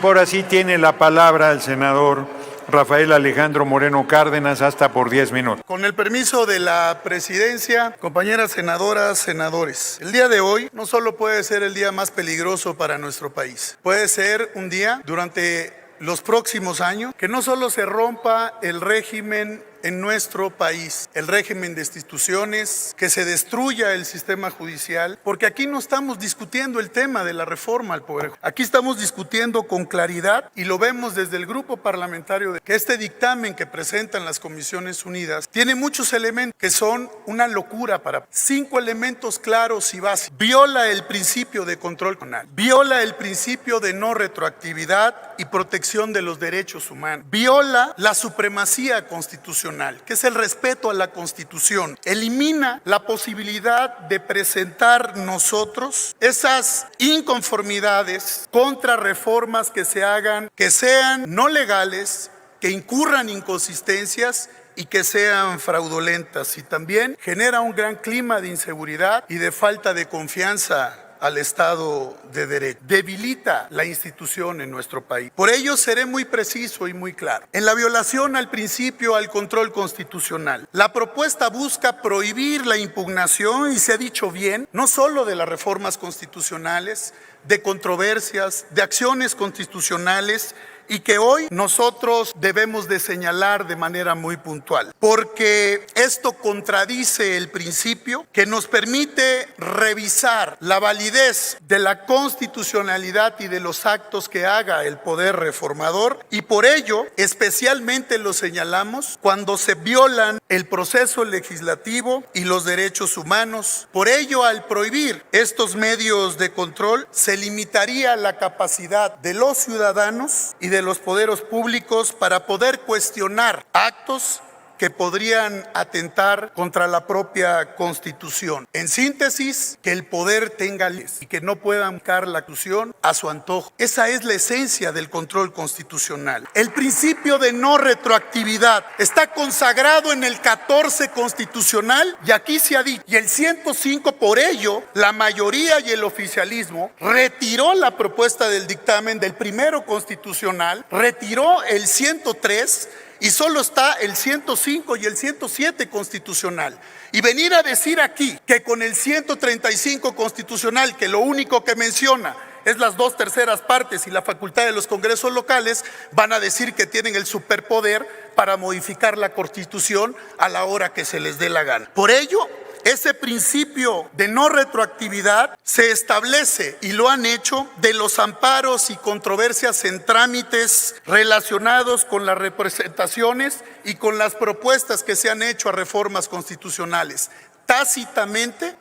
Ahora sí tiene la palabra el senador Rafael Alejandro Moreno Cárdenas, hasta por 10 minutos. Con el permiso de la presidencia, compañeras senadoras, senadores, el día de hoy no solo puede ser el día más peligroso para nuestro país, puede ser un día durante los próximos años que no solo se rompa el régimen en nuestro país, el régimen de instituciones, que se destruya el sistema judicial, porque aquí no estamos discutiendo el tema de la reforma al Poder Judicial. Aquí estamos discutiendo con claridad, y lo vemos desde el grupo parlamentario, que este dictamen que presentan las Comisiones Unidas tiene muchos elementos que son una locura para 5 elementos claros y básicos. Viola el principio de control constitucional, viola el principio de no retroactividad y protección de los derechos humanos, viola la supremacía constitucional, que es el respeto a la Constitución, elimina la posibilidad de presentar nosotros esas inconformidades contra reformas que se hagan, que sean no legales, que incurran inconsistencias y que sean fraudulentas, y también genera un gran clima de inseguridad y de falta de confianza al Estado de Derecho. Debilita la institución en nuestro país. Por ello seré muy preciso y muy claro. En la violación al principio al control constitucional, la propuesta busca prohibir la impugnación, y se ha dicho bien, no solo de las reformas constitucionales, de controversias, de acciones constitucionales, y que hoy nosotros debemos de señalar de manera muy puntual, porque esto contradice el principio que nos permite revisar la validez de la constitucionalidad y de los actos que haga el poder reformador, y por ello especialmente lo señalamos cuando se violan el proceso legislativo y los derechos humanos. Por ello, al prohibir estos medios de control, se limitaría la capacidad de los ciudadanos y de los poderes públicos para poder cuestionar actos que podrían atentar contra la propia Constitución. En síntesis, que el poder tenga leyes y que no puedan aplicar la Constitución a su antojo. Esa es la esencia del control constitucional. El principio de no retroactividad está consagrado en el 14 constitucional, y aquí se ha dicho, y el 105, por ello, la mayoría y el oficialismo retiró la propuesta del dictamen del primero constitucional, retiró el 103, y solo está el 105 y el 107 constitucional. Y venir a decir aquí que con el 135 constitucional, que lo único que menciona es las 2/3 partes y la facultad de los congresos locales, van a decir que tienen el superpoder para modificar la Constitución a la hora que se les dé la gana. Por ello, ese principio de no retroactividad se establece, y lo han hecho, de los amparos y controversias en trámites relacionados con las representaciones y con las propuestas que se han hecho a reformas constitucionales. Tácitamente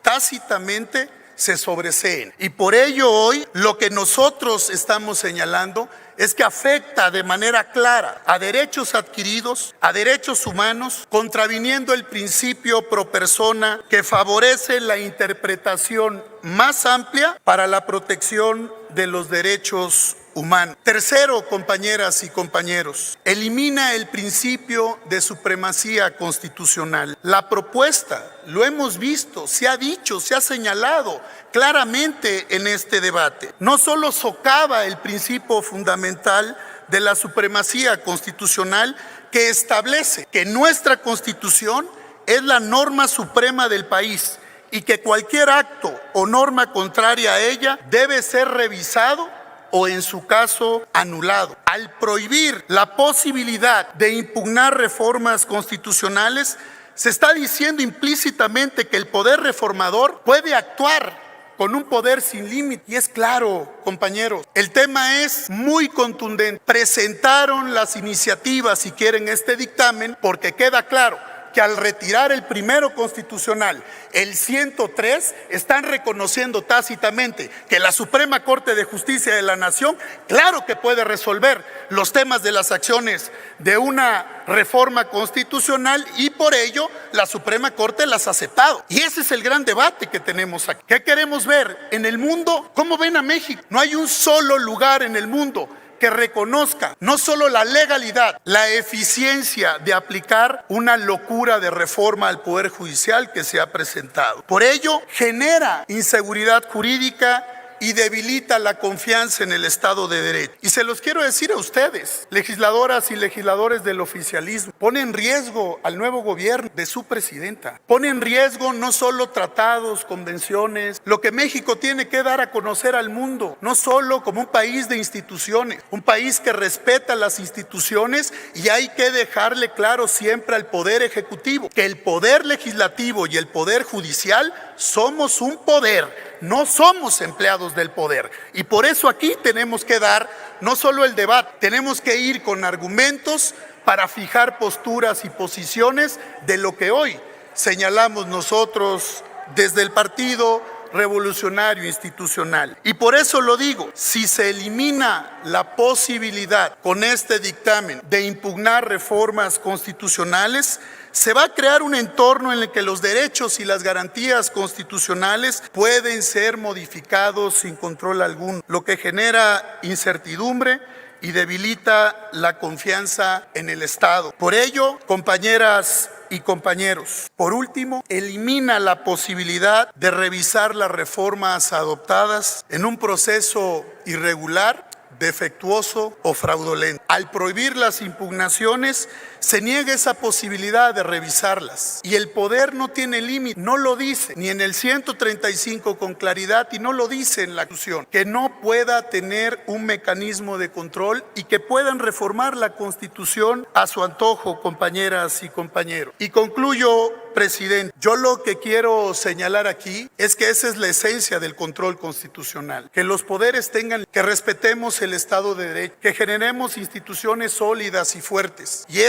se sobreseen. Y por ello hoy lo que nosotros estamos señalando es que afecta de manera clara a derechos adquiridos, a derechos humanos, contraviniendo el principio pro persona, que favorece la interpretación más amplia para la protección de los derechos humanos. Tercero, compañeras y compañeros, elimina el principio de supremacía constitucional. La propuesta, lo hemos visto, se ha dicho, se ha señalado claramente en este debate, no solo socava el principio fundamental de la supremacía constitucional, que establece que nuestra Constitución es la norma suprema del país y que cualquier acto o norma contraria a ella debe ser revisado o, en su caso, anulado. Al prohibir la posibilidad de impugnar reformas constitucionales, se está diciendo implícitamente que el poder reformador puede actuar con un poder sin límite. Y es claro, compañeros, el tema es muy contundente. Presentaron las iniciativas, si quieren, este dictamen, porque queda claro que al retirar el primero constitucional, el 103, están reconociendo tácitamente que la Suprema Corte de Justicia de la Nación, claro que puede resolver los temas de las acciones de una reforma constitucional, y por ello la Suprema Corte las ha aceptado. Y ese es el gran debate que tenemos aquí. ¿Qué queremos ver en el mundo? ¿Cómo ven a México? No hay un solo lugar en el mundo que reconozca no solo la legalidad, la eficiencia de aplicar una locura de reforma al Poder Judicial que se ha presentado. Por ello, genera inseguridad jurídica, y debilita la confianza en el Estado de Derecho. Y se los quiero decir a ustedes, legisladoras y legisladores del oficialismo, pone en riesgo al nuevo gobierno de su presidenta. Pone en riesgo no solo tratados, convenciones, lo que México tiene que dar a conocer al mundo, no solo como un país de instituciones, un país que respeta las instituciones, y hay que dejarle claro siempre al Poder Ejecutivo que el Poder Legislativo y el Poder Judicial somos un poder, no somos empleados del poder. Y por eso aquí tenemos que dar no solo el debate, tenemos que ir con argumentos para fijar posturas y posiciones de lo que hoy señalamos nosotros desde el Partido Revolucionario Institucional. Y por eso lo digo, si se elimina la posibilidad con este dictamen de impugnar reformas constitucionales, se va a crear un entorno en el que los derechos y las garantías constitucionales pueden ser modificados sin control alguno, lo que genera incertidumbre y debilita la confianza en el Estado. Por ello, compañeras y compañeros, por último, elimina la posibilidad de revisar las reformas adoptadas en un proceso irregular, defectuoso o fraudulento. Al prohibir las impugnaciones, se niega esa posibilidad de revisarlas. Y el poder no tiene límite, no lo dice ni en el 135 con claridad y no lo dice en la Constitución, que no pueda tener un mecanismo de control y que puedan reformar la Constitución a su antojo, compañeras y compañeros. Y concluyo, presidente, yo lo que quiero señalar aquí es que esa es la esencia del control constitucional, que los poderes tengan, que respetemos el Estado de Derecho, que generemos instituciones sólidas y fuertes. Y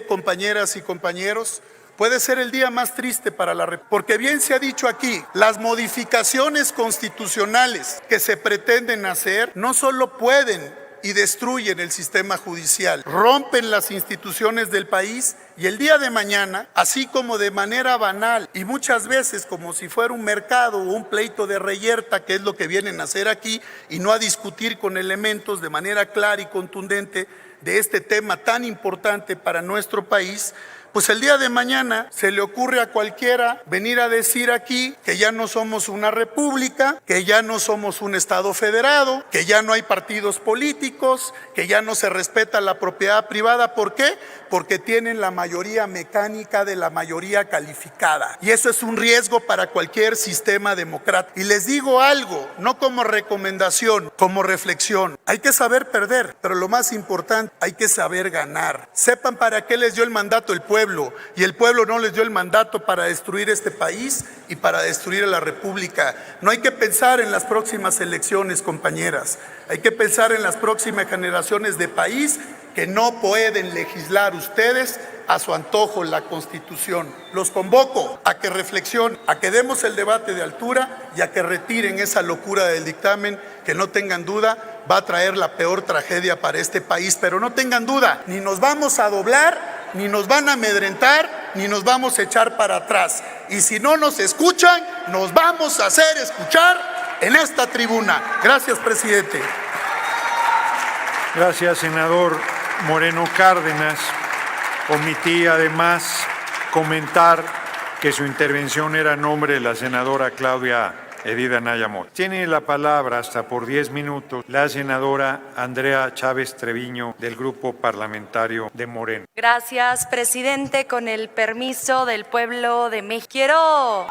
compañeras y compañeros, puede ser el día más triste para la República, porque bien se ha dicho aquí, las modificaciones constitucionales que se pretenden hacer no solo pueden y destruyen el sistema judicial, rompen las instituciones del país y el día de mañana, así como de manera banal y muchas veces como si fuera un mercado o un pleito de reyerta, que es lo que vienen a hacer aquí, y no a discutir con elementos de manera clara y contundente de este tema tan importante para nuestro país, pues el día de mañana se le ocurre a cualquiera venir a decir aquí que ya no somos una república, que ya no somos un Estado federado, que ya no hay partidos políticos, que ya no se respeta la propiedad privada. ¿Por qué? Porque tienen la mayoría mecánica de la mayoría calificada. Y eso es un riesgo para cualquier sistema democrático. Y les digo algo, no como recomendación, como reflexión. Hay que saber perder, pero lo más importante, hay que saber ganar. Sepan para qué les dio el mandato el pueblo, y el pueblo no les dio el mandato para destruir este país y para destruir a la República. No hay que pensar en las próximas elecciones, compañeras. Hay que pensar en las próximas generaciones de país que no pueden legislar ustedes a su antojo la Constitución. Los convoco a que reflexionen, a que demos el debate de altura y a que retiren esa locura del dictamen que no tengan duda va a traer la peor tragedia para este país. Pero no tengan duda, ni nos vamos a doblar, ni nos van a amedrentar, ni nos vamos a echar para atrás. Y si no nos escuchan, nos vamos a hacer escuchar en esta tribuna. Gracias, presidente. Gracias, senador Moreno Cárdenas. Omití además comentar que su intervención era a nombre de la senadora Claudia Edith Anaya Mora. Tiene la palabra hasta por 10 minutos la senadora Andrea Chávez Treviño del Grupo Parlamentario de Morena. Gracias, presidente. Con el permiso del pueblo de México,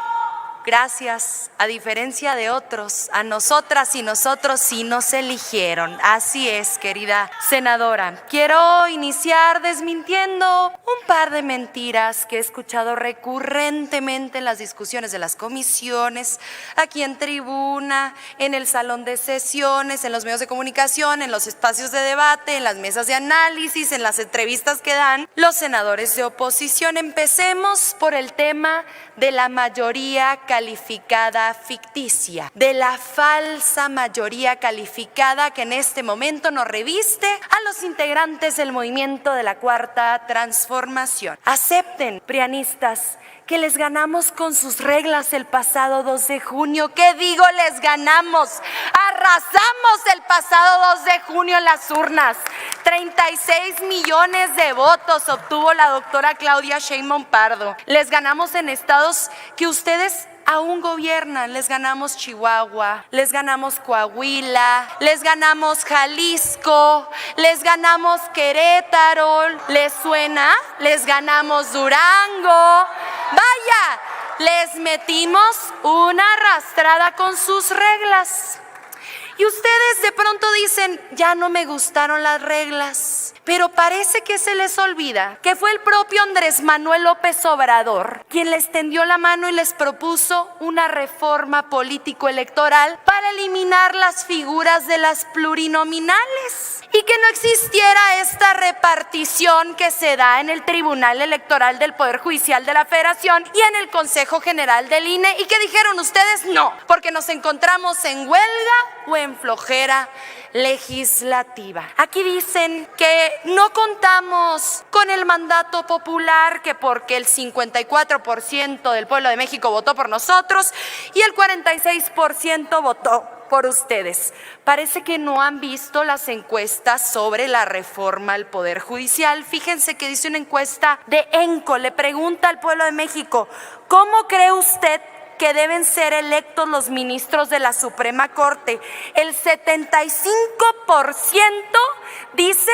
gracias, a diferencia de otros, a nosotras y nosotros sí nos eligieron. Así es, querida senadora. Quiero iniciar desmintiendo un par de mentiras que he escuchado recurrentemente en las discusiones de las comisiones, aquí en tribuna, en el salón de sesiones, en los medios de comunicación, en los espacios de debate, en las mesas de análisis, en las entrevistas que dan los senadores de oposición. Empecemos por el tema de la mayoría calificada ficticia, de la falsa mayoría calificada que en este momento nos reviste a los integrantes del movimiento de la Cuarta Transformación. Acepten, prianistas, que les ganamos con sus reglas el pasado 2 de junio. ¿Qué digo? Les ganamos. Arrasamos el pasado 2 de junio en las urnas. 36 millones de votos obtuvo la doctora Claudia Sheinbaum Pardo. Les ganamos en estados que ustedes aún gobiernan. Les ganamos Chihuahua, les ganamos Coahuila, les ganamos Jalisco, les ganamos Querétaro. ¿Les suena? Les ganamos Durango. Vaya, les metimos una arrastrada con sus reglas. Y ustedes de pronto dicen, ya no me gustaron las reglas, pero parece que se les olvida que fue el propio Andrés Manuel López Obrador quien les tendió la mano y les propuso una reforma político-electoral para eliminar las figuras de las plurinominales y que no existiera esta repartición que se da en el Tribunal Electoral del Poder Judicial de la Federación y en el Consejo General del INE, y que dijeron ustedes no, porque nos encontramos en huelga o en flojera legislativa. Aquí dicen que no contamos con el mandato popular, que porque el 54% del pueblo de México votó por nosotros y el 46% votó por ustedes. Parece que no han visto las encuestas sobre la reforma al Poder Judicial. Fíjense que dice una encuesta de ENCO, le pregunta al pueblo de México, ¿cómo cree usted que deben ser electos los ministros de la Suprema Corte? El 75% dice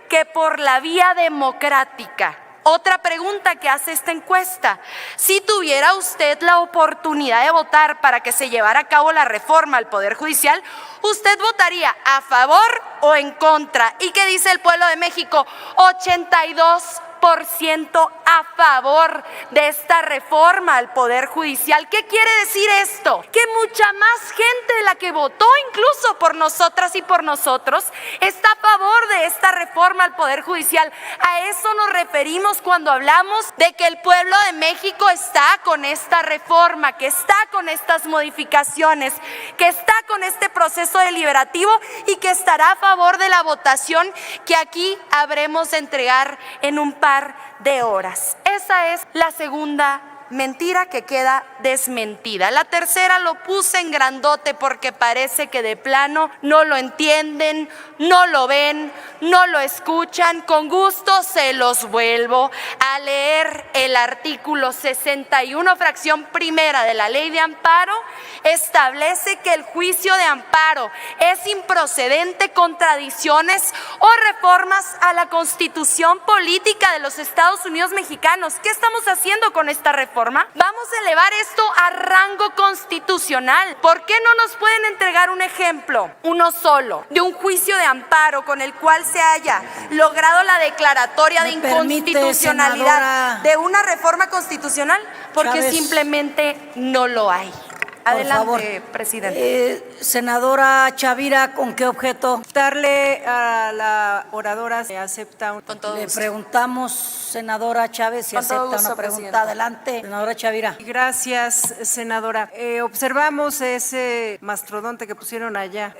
que por la vía democrática. Otra pregunta que hace esta encuesta: si tuviera usted la oportunidad de votar para que se llevara a cabo la reforma al Poder Judicial, ¿usted votaría a favor o en contra? ¿Y qué dice el pueblo de México? 82% a favor de esta reforma al Poder Judicial. ¿Qué quiere decir esto? Que mucha más gente de la que votó incluso por nosotras y por nosotros está a favor de esta reforma al Poder Judicial. A eso nos referimos cuando hablamos de que el pueblo de México está con esta reforma, que está con estas modificaciones, que está con este proceso deliberativo y que estará a favor de la votación que aquí habremos de entregar en un par de horas. Esa es la segunda mentira que queda desmentida. La tercera lo puse en grandote porque parece que de plano no lo entienden, no lo ven, no lo escuchan. Con gusto se los vuelvo a leer. El artículo 61, fracción primera de la Ley de Amparo establece que el juicio de amparo es improcedente con tradiciones o reformas a la Constitución política de los Estados Unidos mexicanos. ¿Qué estamos haciendo con esta reforma? Vamos a elevar esto a rango constitucional. ¿Por qué no nos pueden entregar un ejemplo, uno solo, de un juicio de amparo con el cual se haya logrado la declaratoria de inconstitucionalidad de una reforma constitucional? Porque Chávez, simplemente no lo hay. Adelante, favor. presidente. Senadora Chavira, ¿con qué objeto? Darle a la oradora si acepta. Con todo Le gusto. preguntamos, senadora Chávez, si Con todo acepta gusto, una pregunta. presidenta. Adelante, senadora Chavira. Gracias, senadora. Observamos ese mastodonte que pusieron allá.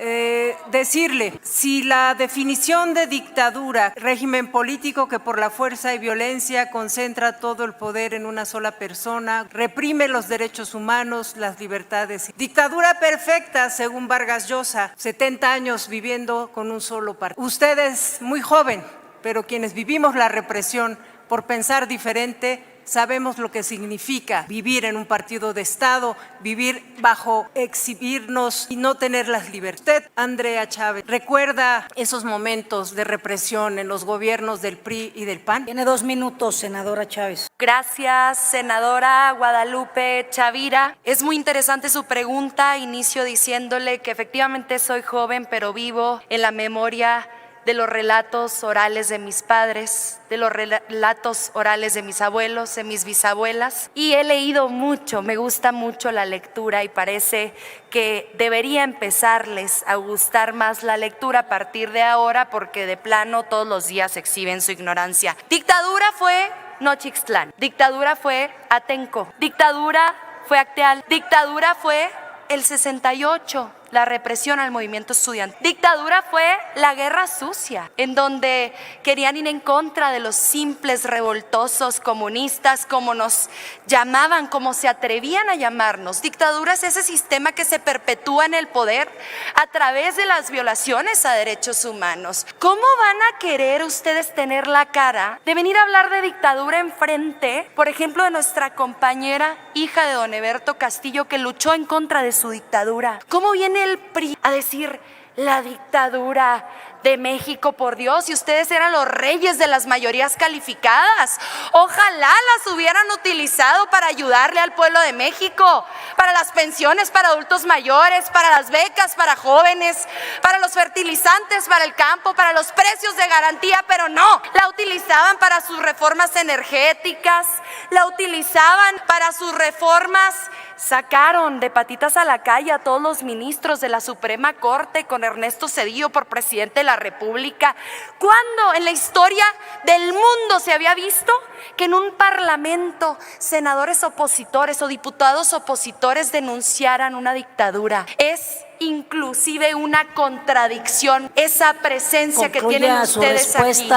Decirle, si la definición de dictadura, régimen político que por la fuerza y violencia concentra todo el poder en una sola persona, reprime los derechos humanos, las libertades. Dictadura perfecta, según Vargas Llosa, 70 años viviendo con un solo partido. Usted es muy joven, pero quienes vivimos la represión por pensar diferente, sabemos lo que significa vivir en un partido de Estado, vivir bajo exhibirnos y no tener las libertades. Usted, Andrea Chávez, ¿recuerda esos momentos de represión en los gobiernos del PRI y del PAN? Tiene 2 minutos, senadora Chávez. Gracias, senadora Guadalupe Chavira. Es muy interesante su pregunta. Inicio diciéndole que efectivamente soy joven, pero vivo en la memoria de los relatos orales de mis padres, de los relatos orales de mis abuelos, de mis bisabuelas. Y he leído mucho, me gusta mucho la lectura y parece que debería empezarles a gustar más la lectura a partir de ahora, porque de plano todos los días exhiben su ignorancia. Dictadura fue Nochixtlán, dictadura fue Atenco, dictadura fue Acteal, dictadura fue el 68. la represión al movimiento estudiantil. Dictadura fue la guerra sucia, en donde querían ir en contra de los simples revoltosos comunistas, como nos llamaban, como se atrevían a llamarnos. Dictadura es ese sistema que se perpetúa en el poder a través de las violaciones a derechos humanos. ¿Cómo van a querer ustedes tener la cara de venir a hablar de dictadura enfrente, por ejemplo, de nuestra compañera, hija de don Eberto Castillo, que luchó en contra de su dictadura? ¿Cómo viene el PRI a decir la dictadura de México, por Dios, si ustedes eran los reyes de las mayorías calificadas? Ojalá las hubieran utilizado para ayudarle al pueblo de México, para las pensiones para adultos mayores, para las becas para jóvenes, para los fertilizantes para el campo, para los precios de garantía, pero no, la utilizaban para sus reformas energéticas, la utilizaban para sus reformas. Sacaron de patitas a la calle a todos los ministros de la Suprema Corte con Ernesto Zedillo por presidente de la República. ¿Cuándo en la historia del mundo se había visto que en un parlamento senadores opositores o diputados opositores denunciaran una dictadura? Es inclusive una contradicción esa presencia que tienen ustedes aquí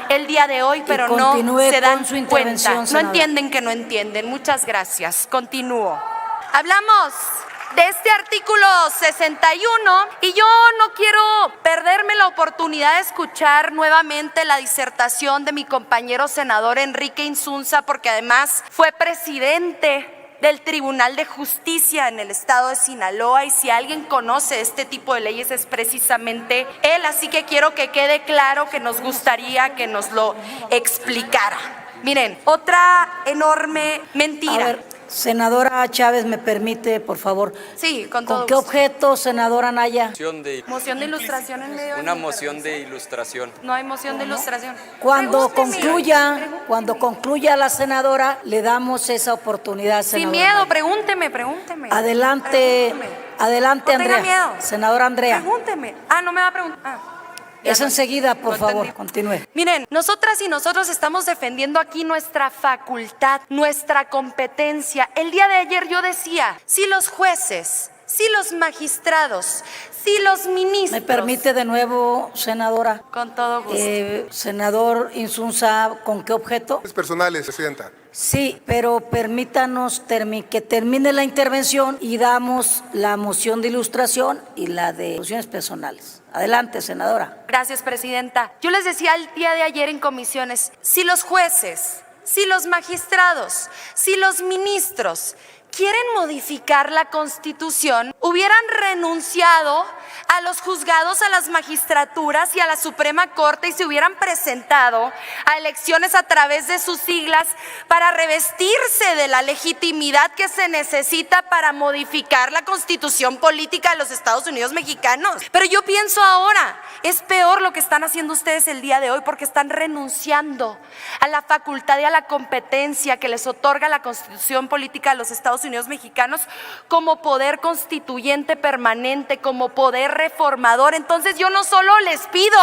el día de hoy, pero no se dan cuenta, no entienden que no entienden. Muchas gracias. Continúo. Hablamos de este artículo 61 y yo no quiero perderme la oportunidad de escuchar nuevamente la disertación de mi compañero senador Enrique Insunza, porque además fue presidente del Tribunal de Justicia en el estado de Sinaloa, y si alguien conoce este tipo de leyes es precisamente él, así que quiero que quede claro que nos gustaría que nos lo explicara. Miren, otra enorme mentira. A ver, senadora Chávez, ¿me permite, por favor? Sí, con todo ¿Con qué gusto. objeto, senadora Anaya? Moción de ilustración en medio de Una mi moción de intervención. ilustración. No hay moción de ilustración. Cuando Pregúnteme. concluya la senadora, le damos esa oportunidad, senadora. Sin miedo, Anaya. pregúnteme. Adelante, adelante, No tenga Andrea. miedo. Senadora Andrea. Pregúnteme. No me va a preguntar. Es enseguida, por No favor, entendí. continúe. Miren, nosotras y nosotros estamos defendiendo aquí nuestra facultad, nuestra competencia. El día de ayer yo decía, si los jueces, si los magistrados, si los ministros... ¿Me permite de nuevo, senadora? Con todo gusto. Senador Insunza, ¿con qué objeto? Personales, Presidenta. Sí, pero permítanos que termine la intervención y damos la moción de ilustración y la de mociones personales. Adelante, senadora. Gracias, Presidenta. Yo les decía el día de ayer en comisiones, si los jueces, si los magistrados, si los ministros quieren modificar la Constitución, hubieran renunciado a los juzgados, a las magistraturas y a la Suprema Corte y se hubieran presentado a elecciones a través de sus siglas para revestirse de la legitimidad que se necesita para modificar la Constitución política de los Estados Unidos mexicanos. Pero yo pienso ahora, es peor lo que están haciendo ustedes el día de hoy, porque están renunciando a la facultad y a la competencia que les otorga la Constitución política de los Estados Unidos mexicanos como poder constituyente permanente, como poder reformador. Entonces yo no solo les pido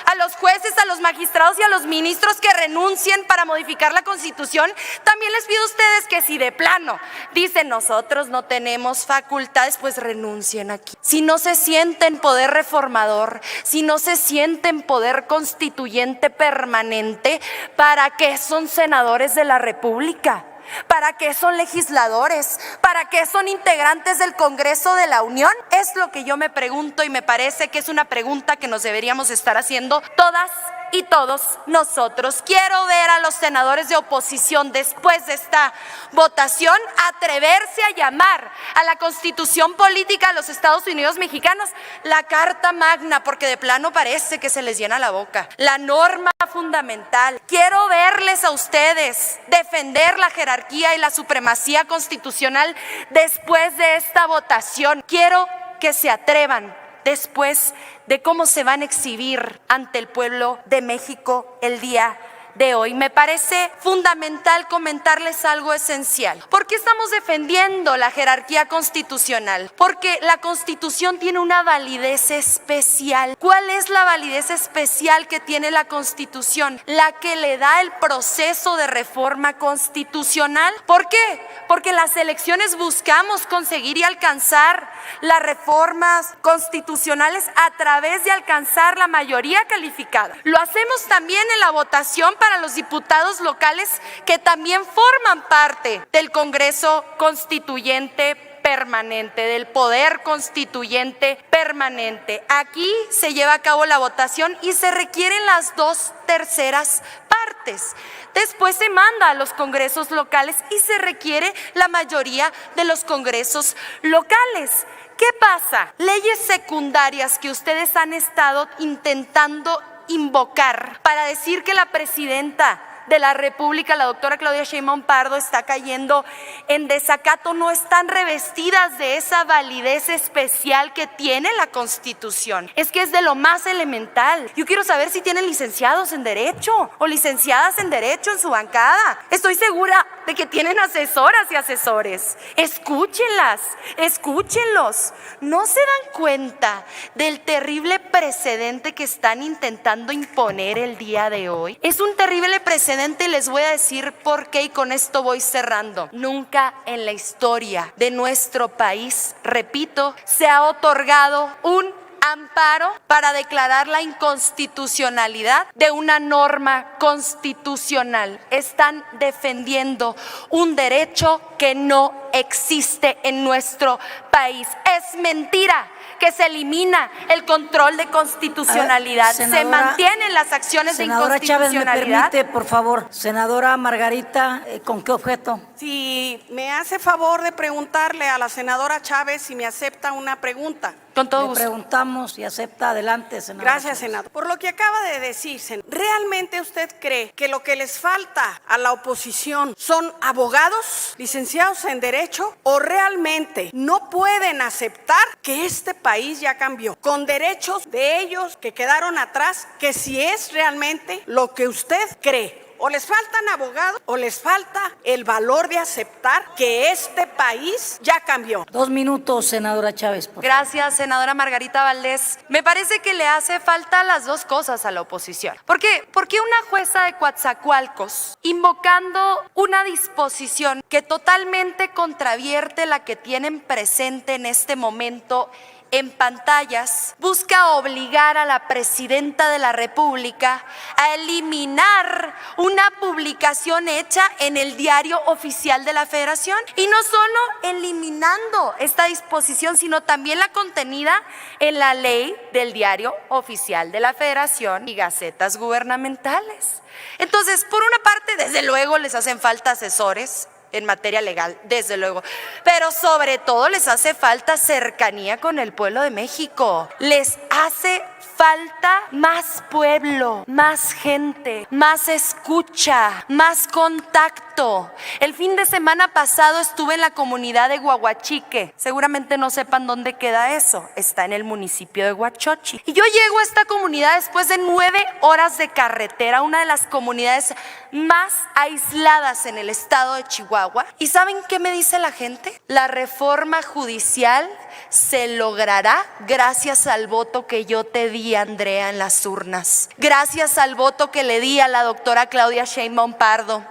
a los jueces, a los magistrados y a los ministros que renuncien para modificar la Constitución, también les pido a ustedes que si de plano dicen nosotros no tenemos facultades, pues renuncien aquí. Si no se sienten poder reformador, si no se sienten poder constituyente permanente, ¿para qué son senadores de la República? ¿Para qué son legisladores? ¿Para qué son integrantes del Congreso de la Unión? Es lo que yo me pregunto, y me parece que es una pregunta que nos deberíamos estar haciendo todas y todos nosotros. Quiero ver a los senadores de oposición después de esta votación atreverse a llamar a la Constitución política de los Estados Unidos mexicanos la Carta Magna, porque de plano parece que se les llena la boca. La norma fundamental. Quiero verles a ustedes defender la jerarquía y la supremacía constitucional después de esta votación. Quiero que se atrevan después de cómo se van a exhibir ante el pueblo de México el día de hoy. Me parece fundamental comentarles algo esencial. ¿Por qué estamos defendiendo la jerarquía constitucional? Porque la Constitución tiene una validez especial. ¿Cuál es la validez especial que tiene la Constitución? La que le da el proceso de reforma constitucional. ¿Por qué? Porque en las elecciones buscamos conseguir y alcanzar las reformas constitucionales a través de alcanzar la mayoría calificada. Lo hacemos también en la votación para los diputados locales que también forman parte del Congreso Constituyente permanente, del poder constituyente permanente. Aquí se lleva a cabo la votación y se requieren las 2/3 partes. Después se manda a los congresos locales y se requiere la mayoría de los congresos locales. ¿Qué pasa? Leyes secundarias que ustedes han estado intentando invocar para decir que la presidenta de la República, la doctora Claudia Sheinbaum Pardo, está cayendo en desacato, no están revestidas de esa validez especial que tiene la Constitución. Es que es de lo más elemental. Yo quiero saber si tienen licenciados en Derecho o licenciadas en Derecho en su bancada. Estoy segura de que tienen asesoras y asesores. Escúchenlas, escúchenlos. ¿No se dan cuenta del terrible precedente que están intentando imponer el día de hoy? Es un terrible precedente y les voy a decir por qué, y con esto voy cerrando. Nunca en la historia de nuestro país, repito, se ha otorgado un amparo para declarar la inconstitucionalidad de una norma constitucional. Están defendiendo un derecho que no existe en nuestro país. Es mentira que se elimina el control de constitucionalidad. Se mantienen las acciones de inconstitucionalidad. Senadora Chávez, ¿me permite, por favor? Senadora Margarita, ¿con qué objeto? Si me hace favor de preguntarle a la senadora Chávez si me acepta una pregunta. Con todo Le gusto. preguntamos y acepta. Adelante, senadora. Gracias, senador. Por lo que acaba de decir, ¿realmente usted cree que lo que les falta a la oposición son abogados, licenciados en Derecho, o realmente no pueden aceptar que este país ya cambió, con derechos de ellos que quedaron atrás, que si es realmente lo que usted cree? O les faltan abogados o les falta el valor de aceptar que este país ya cambió. 2 minutos, senadora Chávez, por favor. Gracias, senadora Margarita Valdés. Me parece que le hace falta las dos cosas a la oposición. ¿Por qué? Porque una jueza de Coatzacoalcos, invocando una disposición que totalmente contravierte la que tienen presente en este momento en pantallas, busca obligar a la presidenta de la República a eliminar una publicación hecha en el Diario Oficial de la Federación. Y no solo eliminando esta disposición, sino también la contenida en la ley del Diario Oficial de la Federación y gacetas gubernamentales. Entonces, por una parte, desde luego les hacen falta asesores en materia legal, desde luego, pero sobre todo les hace falta cercanía con el pueblo de México. Les hace falta más pueblo, más gente, más escucha, más contacto. El fin de semana pasado estuve en la comunidad de Guaguachique. Seguramente no sepan dónde queda eso. Está en el municipio de Huachochi. Y yo llego a esta comunidad después de 9 horas de carretera, una de las comunidades más aisladas en el estado de Chihuahua. ¿Y saben qué me dice la gente? La reforma judicial se logrará gracias al voto que yo te di, Andrea, en las urnas. Gracias al voto que le di a la doctora Claudia Sheinbaum Pardo.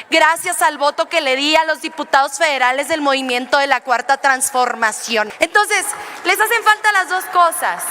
Gracias al voto que le di a los diputados federales del movimiento de la Cuarta Transformación. Entonces, les hacen falta las dos cosas.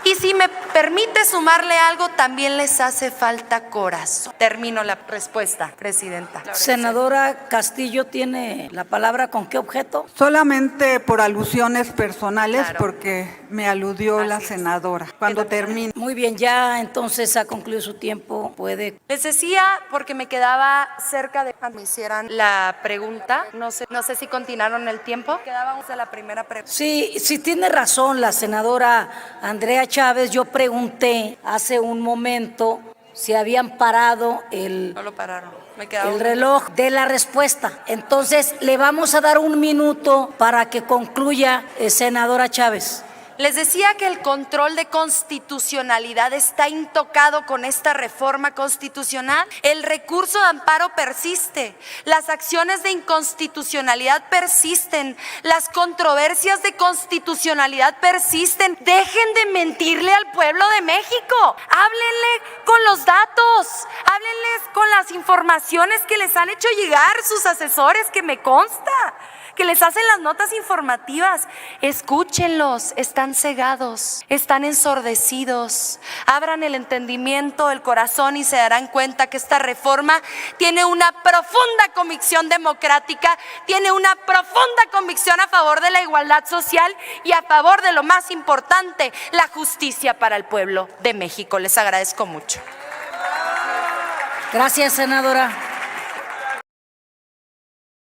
Y si me permite sumarle algo, también les hace falta corazón. Termino la respuesta, presidenta. Senadora Castillo tiene la palabra. ¿Con qué objeto? Solamente por alusiones personales, Claro. porque me aludió la senadora. Cuando termine. Muy bien, ya entonces ha concluido su tiempo. Puede. Les decía, porque me quedaba cerca de que me hicieran la pregunta. No sé si continuaron el tiempo. Quedábamos de la primera pregunta. Sí, tiene razón la senadora Andrea Chávez. Yo pregunté hace un momento si habían parado No lo pararon. Me quedaba el reloj de la respuesta. Entonces, le vamos a dar 1 minuto para que concluya, senadora Chávez. Les decía que el control de constitucionalidad está intocado con esta reforma constitucional. El recurso de amparo persiste, las acciones de inconstitucionalidad persisten, las controversias de constitucionalidad persisten. Dejen de mentirle al pueblo de México. Háblenle con los datos, háblenles con las informaciones que les han hecho llegar sus asesores, que me consta que les hacen las notas informativas. Escúchenlos, están cegados, están ensordecidos. Abran el entendimiento, el corazón y se darán cuenta que esta reforma tiene una profunda convicción democrática, tiene una profunda convicción a favor de la igualdad social y a favor de lo más importante, la justicia para el pueblo de México. Les agradezco mucho. Gracias, senadora.